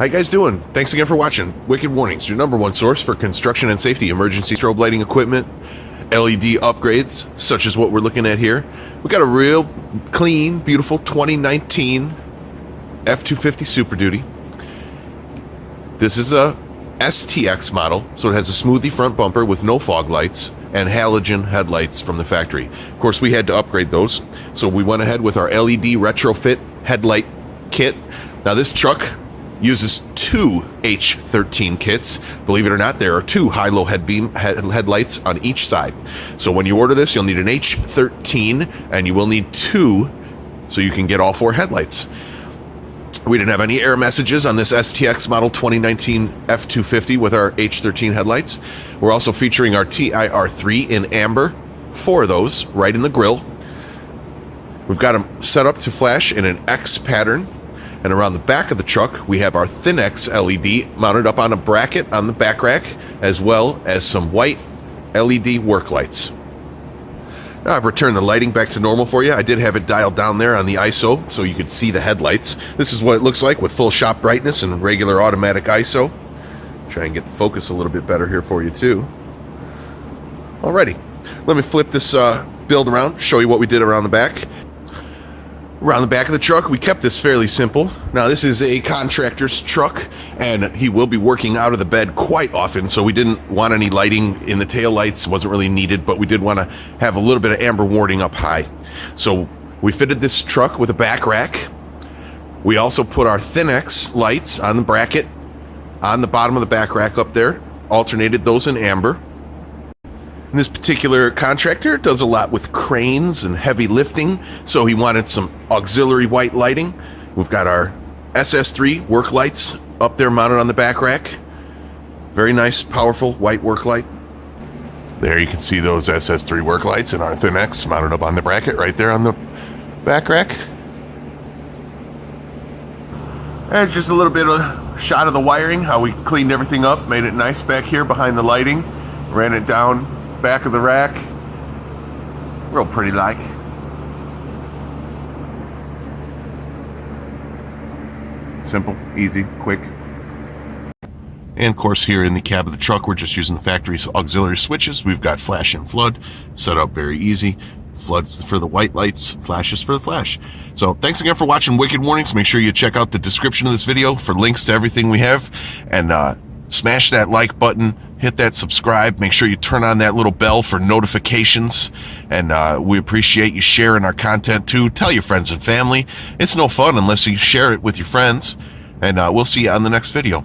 How you guys doing? Thanks again for watching. Wicked Warnings, your #1 source for construction and safety emergency strobe lighting equipment, LED upgrades, such as what we're looking at here. We got a real clean, beautiful 2019 F-250 Super Duty. This is a STX model, so it has a smoothie front bumper with no fog lights and halogen headlights from the factory. Of course, we had to upgrade those, so we went ahead with our LED Retrofit Headlight Kit. Now, this truck uses two H13 kits. Believe it or not, there are two high-low headlights on each side. So when you order this, you'll need an H13, and you will need two so you can get all four headlights. We didn't have any error messages on this STX model 2019 F-250 with our H13 headlights. We're also featuring our TIR3 in amber, four of those, right in the grille. We've got them set up to flash in an X pattern. And around the back of the truck, we have our Thin X LED mounted up on a bracket on the back rack, as well as some white LED work lights. Now I've returned the lighting back to normal for you. I did have it dialed down there on the ISO so you could see the headlights. This is what it looks like with full shop brightness and regular automatic ISO. Try and get the focus a little bit better here for you too. Alrighty, let me flip this build around, show you what we did around the back. Around the back of the truck, we kept this fairly simple. Now, this is a contractor's truck, and he will be working out of the bed quite often, so we didn't want any lighting in the tail lights. It wasn't really needed, but we did want to have a little bit of amber warding up high. So we fitted this truck with a back rack. We also put our Thin X lights on the bracket on the bottom of the back rack up there, alternated those in amber. And this particular contractor does a lot with cranes and heavy lifting, so he wanted some auxiliary white lighting. We've got our SS3 work lights up there mounted on the back rack. Very nice, powerful white work light. There you can see those SS3 work lights and our Thin X mounted up on the bracket right there on the back rack. There's just a little bit of a shot of the wiring, how we cleaned everything up, made it nice back here behind the lighting, ran it down back of the rack, real pretty like. Simple, easy, quick. And of course here in the cab of the truck, we're just using the factory's auxiliary switches. We've got flash and flood set up very easy. Floods for the white lights, flashes for the flash. So thanks again for watching Wicked Warnings. Make sure you check out the description of this video for links to everything we have, and smash that like button, hit that subscribe, make sure you turn on that little bell for notifications, and we appreciate you sharing our content too. Tell your friends and family. It's no fun unless you share it with your friends, and we'll see you on the next video.